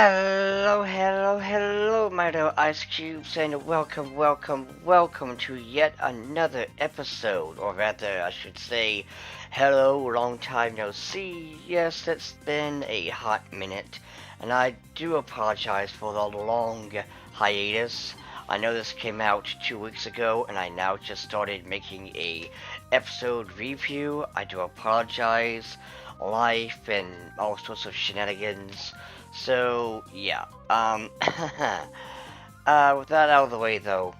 Hello, my little ice cubes, and welcome to yet another episode, or rather, I should say, hello, long time no see. Yes, it's been a hot minute, and I do apologize for the long hiatus. I know this came out 2 weeks ago, and I now just started making a episode review. I do apologize. Life and all sorts of shenanigans. So, yeah. With that out of the way, though,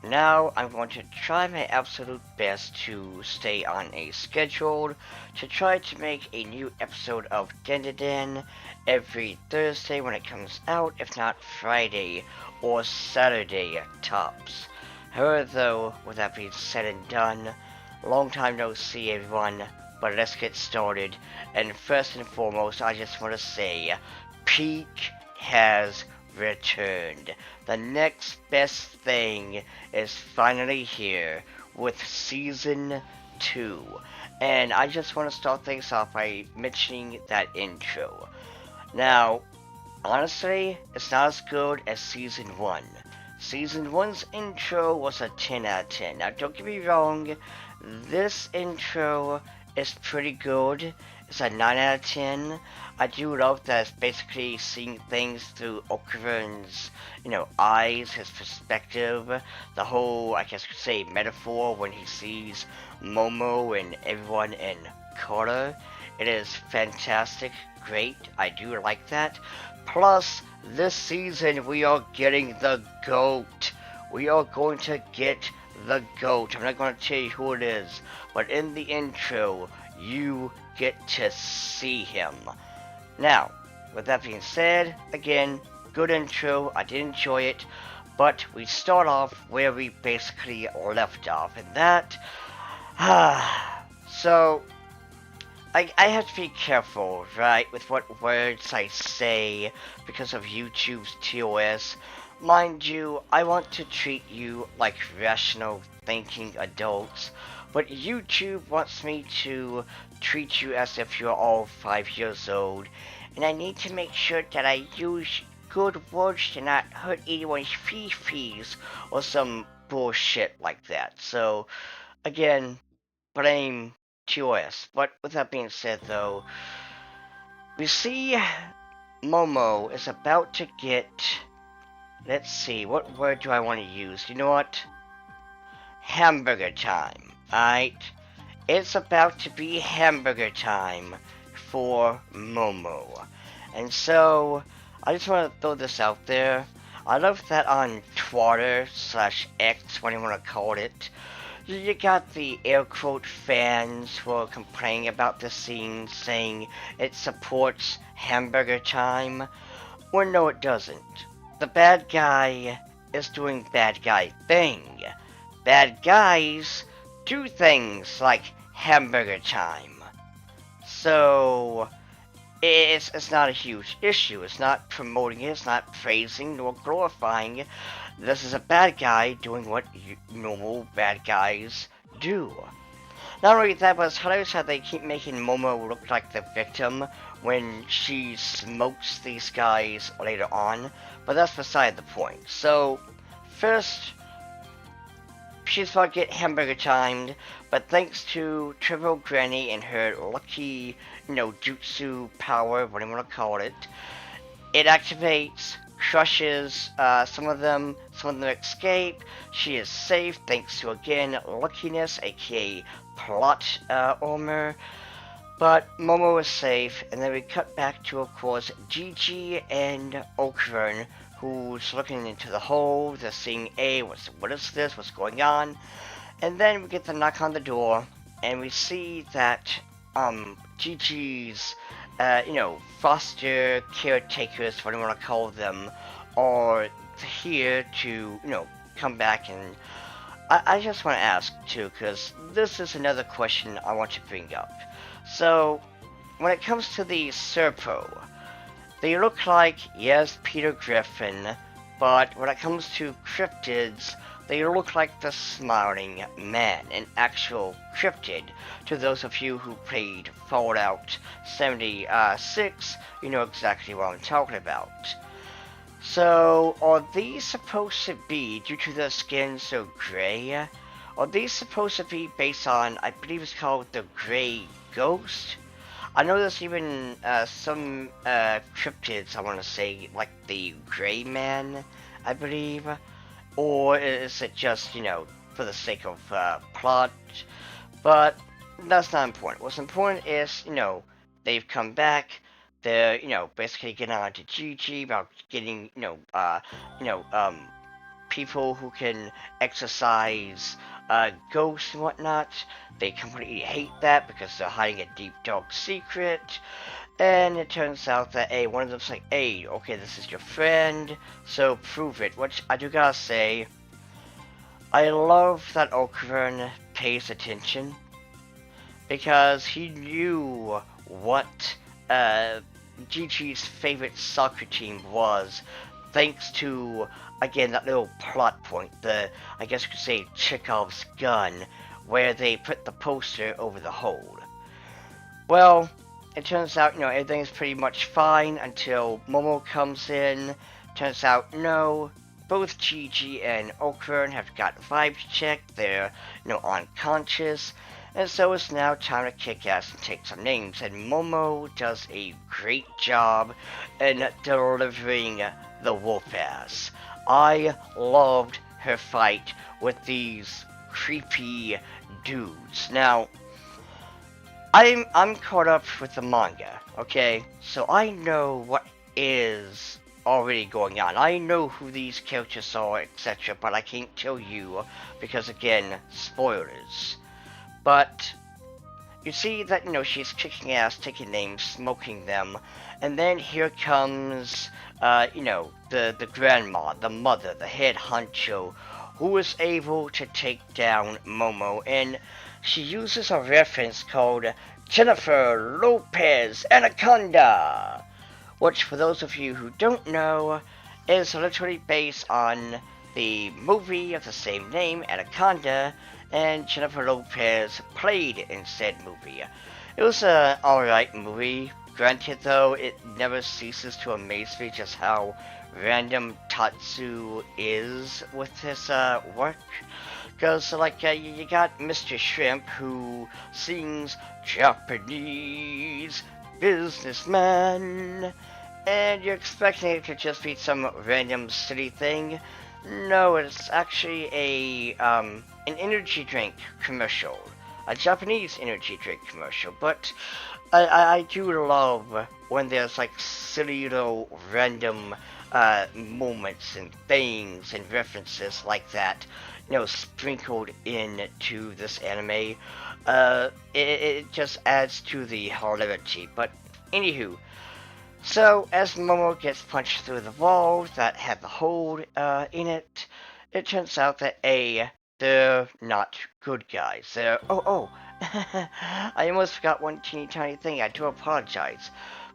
now I'm going to try my absolute best to stay on a schedule to try to make a new episode of Dandadan every Thursday when it comes out, if not Friday or Saturday tops. However, though, with that being said and done, long time no see, everyone. But let's get started. And first and foremost, I just want to say, peak has returned. The next best thing is finally here with season 2. And I just want to start things off by mentioning that intro. Now, honestly, it's not as good as season 1. Season 1's intro was a 10 out of 10. Now, don't get me wrong, this intro is pretty good. It's a 9 out of 10. I do love that it's basically seeing things through Okran's, eyes, his perspective, the whole, I guess you could say, metaphor when he sees Momo and everyone in Calla. It is fantastic, great, I do like that. Plus, this season we are getting the GOAT. We are going to get the GOAT. I'm not going to tell you who it is, but in the intro, you get to see him. Now, with that being said, again, good intro. I did enjoy it, but we start off where we basically left off, and that, so, I have to be careful, right, with what words I say because of YouTube's TOS. Mind you, I want to treat you like rational thinking adults, but YouTube wants me to treat you as if you're all 5 years old, and I need to make sure that I use good words to not hurt anyone's fees or some bullshit like that. So, again, blame TOS. But with that being said, though, we see Momo is about to get. Let's see, what word do I want to use? You know what? Hamburger time, alright? It's about to be hamburger time for Momo. And so, I just want to throw this out there. I love that on Twitter/X, what do you want to call it, you got the air quote fans who are complaining about the scene, saying it supports hamburger time. Well, no, it doesn't. The bad guy is doing bad guy thing. Bad guys do things like hamburger time. So, it's not a huge issue. It's not promoting it, it's not praising nor glorifying. This is a bad guy doing what normal bad guys do. Not only that, but it's hilarious how they keep making Momo look like the victim when she smokes these guys later on, but that's beside the point. So, first, she's about to get hamburger timed, but thanks to Triple Granny and her lucky, jutsu power, what do you want to call it, it activates, crushes some of them escape. She is safe thanks to, again, luckiness, aka plot armor. But Momo is safe, and then we cut back to, of course, Gigi and Okran, who's looking into the hole. They're seeing, what is this? What's going on? And then we get the knock on the door, and we see that Gigi's, foster caretakers, what do you want to call them, are here to, come back. And I just want to ask, too, because this is another question I want to bring up. So, when it comes to the Serpo, they look like, yes, Peter Griffin, but when it comes to cryptids, they look like the Smiling Man, an actual cryptid. To those of you who played Fallout 76, you know exactly what I'm talking about. So, are these supposed to be, due to their skin so gray, are these supposed to be based on, I believe it's called the Gray Ghost? I know there's even some cryptids, I want to say, like the Gray Man, I believe. Or is it just, for the sake of plot? But that's not important. What's important is, they've come back. They're, basically getting on to Gigi about getting, people who can exercise ghosts and whatnot. They completely hate that because they're hiding a deep, dark secret. And it turns out that, hey, one of them's like, hey, okay, this is your friend, so prove it. Which I do gotta say, I love that Okran pays attention because he knew what Gigi's favorite soccer team was, thanks to, again, that little plot point, I guess you could say, Chekhov's gun, where they put the poster over the hole. Well, it turns out, everything's pretty much fine until Momo comes in. Turns out, no, both Gigi and Okran have got vibes checked. They're, unconscious. And so it's now time to kick ass and take some names. And Momo does a great job in delivering the wolf ass. I loved her fight with these creepy dudes. Now, I'm caught up with the manga, okay? So I know what is already going on. I know who these characters are, etc., but I can't tell you because, again, spoilers. But you see that, she's kicking ass, taking names, smoking them, and then here comes, the grandma, the mother, the head honcho, who is able to take down Momo, and she uses a reference called Jennifer Lopez Anaconda, which, for those of you who don't know, is literally based on the movie of the same name, Anaconda, and Jennifer Lopez played in said movie. It was an alright movie. Granted, though, it never ceases to amaze me just how random Tatsu is with his work. Because, you got Mr. Shrimp, who sings Japanese businessman, and you're expecting it to just be some random silly thing. No, it's actually an energy drink commercial, a Japanese energy drink commercial. But I do love when there's silly little random moments and things and references like that, sprinkled into this anime. It just adds to the hilarity. But anywho, so, as Momo gets punched through the wall that had the hole in it, it turns out that they're not good guys. I almost forgot one teeny tiny thing. I do apologize.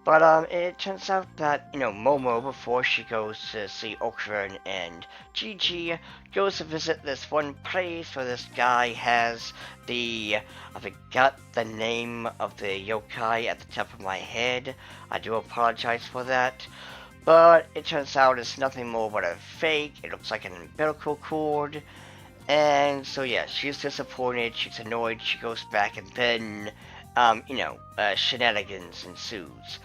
But it turns out that, Momo, before she goes to see Okran and Gigi, goes to visit this one place where this guy has I forgot the name of the yokai at the top of my head. I do apologize for that. But it turns out it's nothing more but a fake. It looks like an umbilical cord. And so yeah, she's disappointed, she's annoyed, she goes back, and then, shenanigans ensues.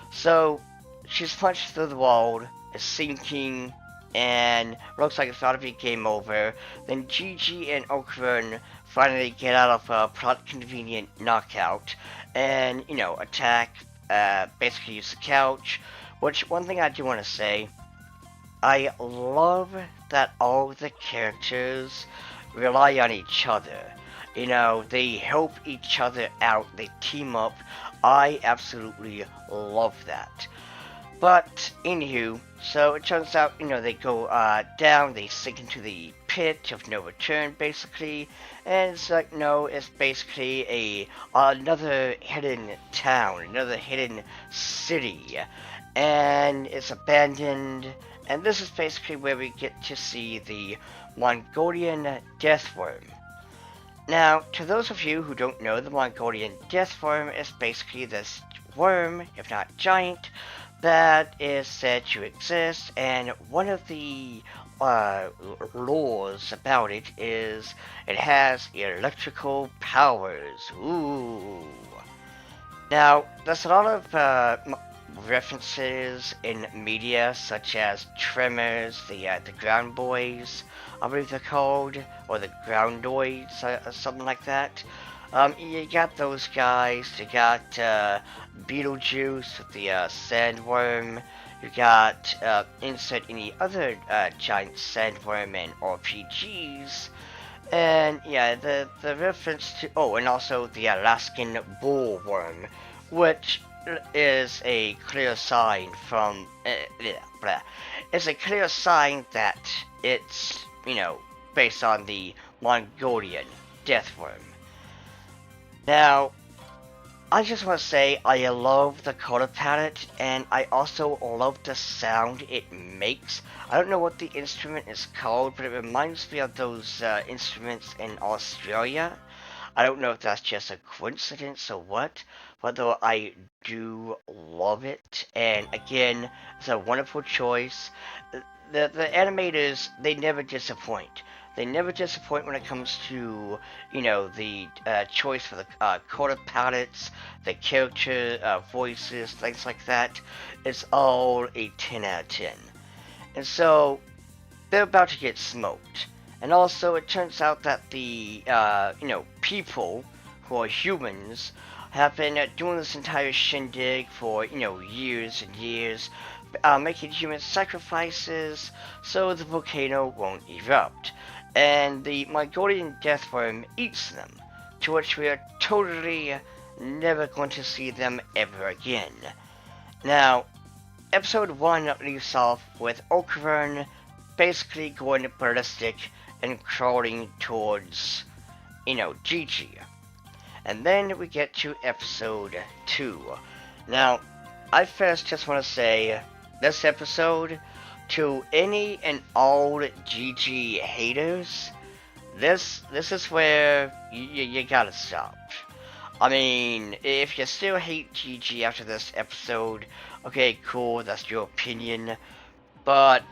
So, she's punched through the wall, is sinking, and looks like it's about to be game over. Then Gigi and Okran finally get out of a plot convenient knockout, and, attack, basically use the couch. Which, one thing I do want to say, I love that all the characters rely on each other. They help each other out, they team up. I absolutely love that. But, anywho, so it turns out, they go down, they sink into the pit of no return, basically. And it's it's basically another hidden town, another hidden city. And it's abandoned. And this is basically where we get to see the Mongolian Deathworm. Now, to those of you who don't know, the Mongolian Deathworm is basically this worm, if not giant, that is said to exist, and one of the uh, laws about it is it has electrical powers. Ooh. Now, there's a lot of references in media, such as Tremors, the Ground Boys, I believe they're called, or the Groundoids, something like that. You got those guys. You got Beetlejuice with the sandworm. You got insert any other giant sandworm in RPGs. And yeah, the reference to and also the Alaskan bullworm, which is a clear sign from blah, it's a clear sign that it's based on the Mongolian deathworm. Now, I just want to say I love the color palette, and I also love the sound it makes. I don't know what the instrument is called, but it reminds me of those instruments in Australia. I don't know if that's just a coincidence or what, but though I do love it, and again, it's a wonderful choice. The animators, they never disappoint. They never disappoint when it comes to the choice for the color palettes, the character voices, things like that. It's all a 10 out of 10. And so they're about to get smoked. And also, it turns out that the people who are humans have been doing this entire shindig for years and years, making human sacrifices so the volcano won't erupt. And the Mongolian deathworm eats them, to which we are totally never going to see them ever again. Now, episode 1 leaves off with Okvern basically going ballistic and crawling towards, Gigi. And then we get to episode 2. Now, I first just want to say, this episode, to any and all Gigi haters, this is where you gotta stop. I mean, if you still hate Gigi after this episode, okay, cool, that's your opinion, but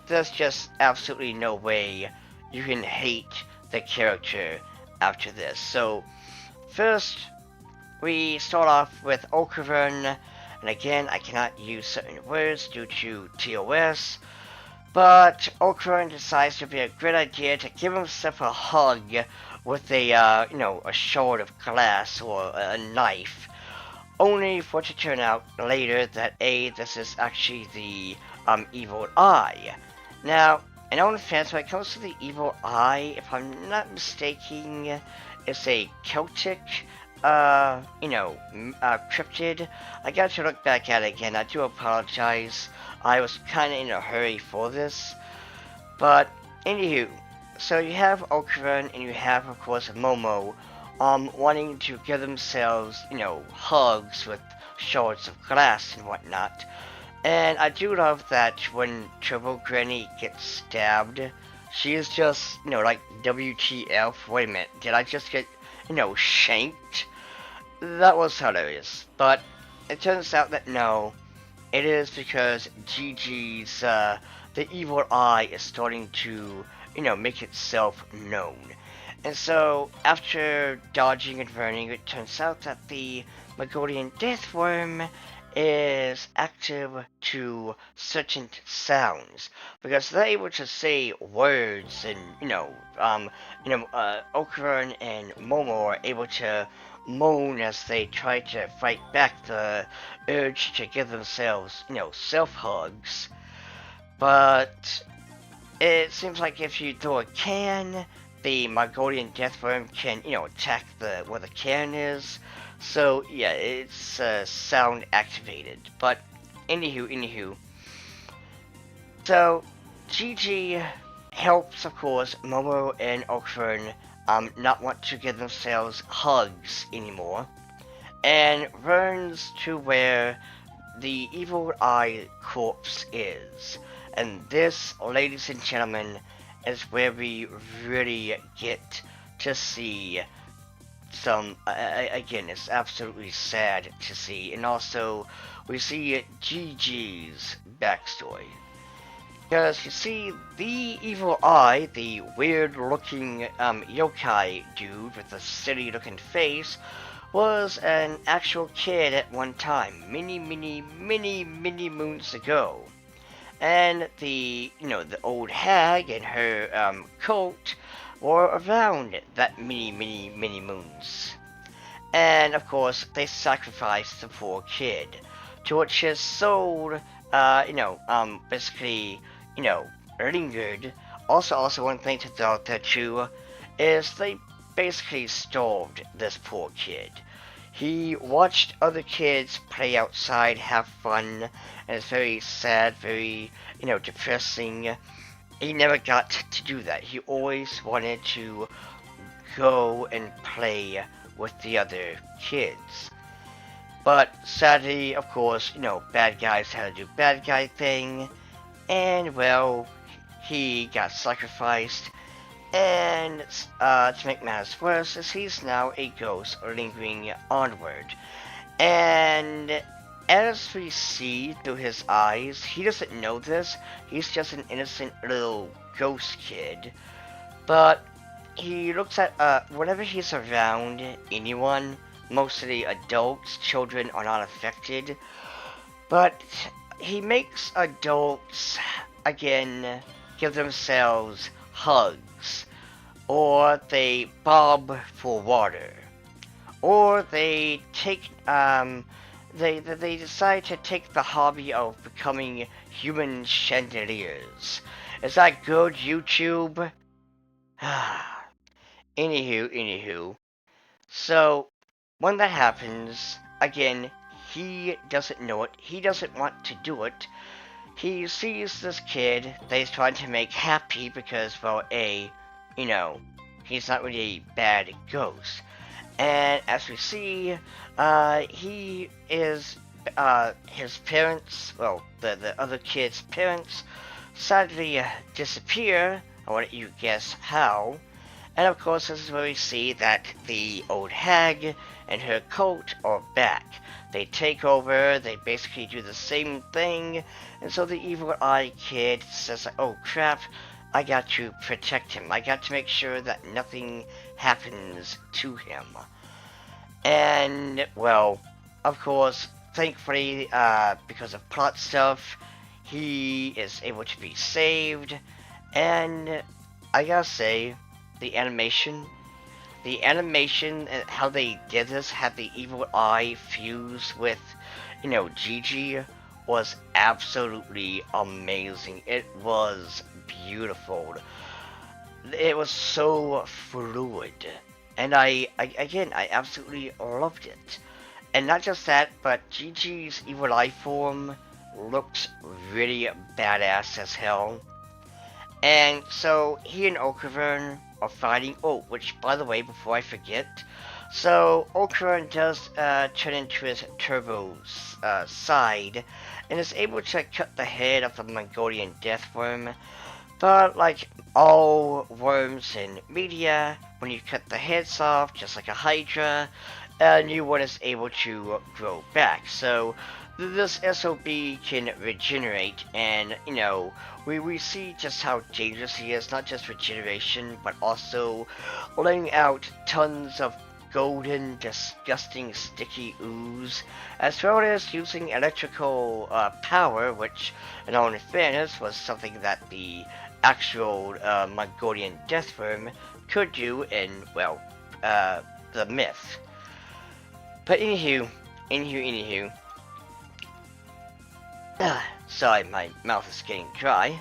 there's just absolutely no way you can hate the character after this. So, first, we start off with Okavern, and again, I cannot use certain words due to TOS, but Okavern decides to be a great idea to give himself a hug with a shard of glass or a knife, only for it to turn out later that this is actually the evil eye. Now, in own defense, when it comes to the evil eye, if I'm not mistaken, it's a Celtic, cryptid. I got to look back at it again. I do apologize. I was kind of in a hurry for this. But, anywho, so you have Okran and you have, of course, Momo, wanting to give themselves, hugs with shards of glass and whatnot. And I do love that when Turbo Granny gets stabbed, she is just, like, WTF, wait a minute, did I just get, shanked? That was hilarious. But it turns out that no, it is because Gigi's, the evil eye is starting to, make itself known. And so, after dodging and running, it turns out that the Mongolian Deathworm is active to certain sounds because they're able to say words, and Okran and Momo are able to moan as they try to fight back the urge to give themselves self hugs. But it seems like if you throw a can, the Mongolian Deathworm can attack where the can is. So yeah, it's sound activated. But anywho, so Gigi helps, of course, Momo and Okfern not want to give themselves hugs anymore, and runs to where the evil eye corpse is. And this, ladies and gentlemen, is where we really get to see some, again, it's absolutely sad to see. And also, we see Gigi's backstory. Because you see, the evil eye, the weird looking yokai dude with the silly looking face, was an actual kid at one time, many moons ago. And the old hag and her cult were around that many moons. And of course, they sacrificed the poor kid, to which his soul, basically, you know, lingered. Also, one thing to throw out there too is they basically starved this poor kid. He watched other kids play outside, have fun, and it's very sad, very, depressing. He never got to do that. He always wanted to go and play with the other kids. But sadly, of course, bad guys had to do bad guy thing, and well, he got sacrificed. And to make matters worse, is he's now a ghost lingering onward. And as we see through his eyes, he doesn't know this. He's just an innocent little ghost kid. But he looks at whenever he's around anyone, mostly adults, children are not affected, but he makes adults again give themselves hugs, or they bob for water, or they decide to take the hobby of becoming human chandeliers. Is that good, YouTube? Anywho. So, when that happens, again, he doesn't know it. He doesn't want to do it. He sees this kid that he's trying to make happy because, well, he's not really a bad ghost. And as we see, he is, his parents, well, the other kid's parents, sadly disappear. I'll let you guess how. And of course, this is where we see that the old hag and her cult are back. They take over, they basically do the same thing, and so the evil eye kid says, oh crap, I got to protect him. I got to make sure that nothing happens to him. And, well, of course, thankfully, because of plot stuff, he is able to be saved, and I gotta say, the animation, and how they did this, had the evil eye fuse with, Gigi, was absolutely amazing. It was beautiful. It was so fluid. And I absolutely loved it. And not just that, but Gigi's evil eye form looks really badass as hell. And so he and Okavern are fighting. Oh, which, by the way, before I forget, so Okavern does turn into his turbo side and is able to cut the head of the Mongolian death worm. But like all worms in media, when you cut the heads off, just like a hydra, a new one is able to grow back. So this SOB can regenerate, and we see just how dangerous he is, not just regeneration, but also laying out tons of golden, disgusting, sticky ooze, as well as using electrical power, which, in all fairness, was something that the actual Mongolian Deathworm could do in, well, the myth. But anywho, sorry, my mouth is getting dry.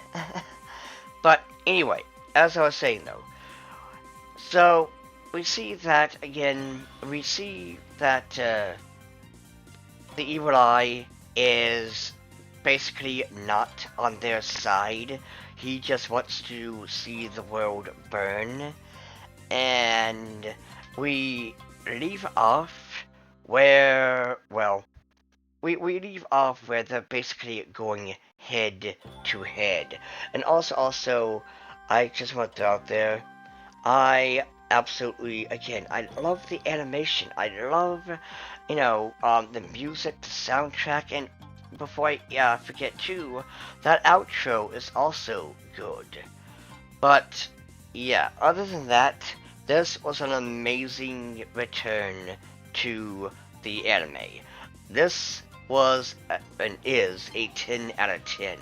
But anyway, as I was saying though, so we see that again, the evil eye is basically not on their side. He just wants to see the world burn. And we leave off where, well, we leave off where they're basically going head to head. And also, I just want to throw out there, I absolutely, again, I love the animation. I love, the music, the soundtrack, and before I forget too, that outro is also good. But yeah, other than that, this was an amazing return to the anime. This was and is a 10 out of 10.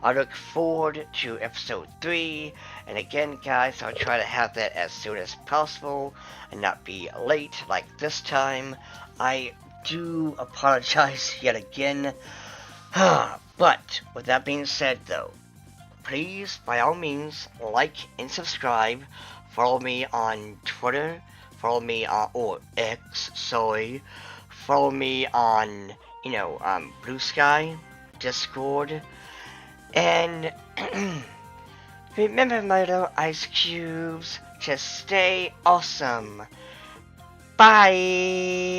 I look forward to episode 3, and again, guys, I'll try to have that as soon as possible and not be late like this time. I do apologize yet again. But with that being said, though, please, by all means, like and subscribe. Follow me on Twitter. Follow me on, or X, sorry. Follow me on, Blue Sky, Discord. And remember, my little ice cubes, just stay awesome. Bye!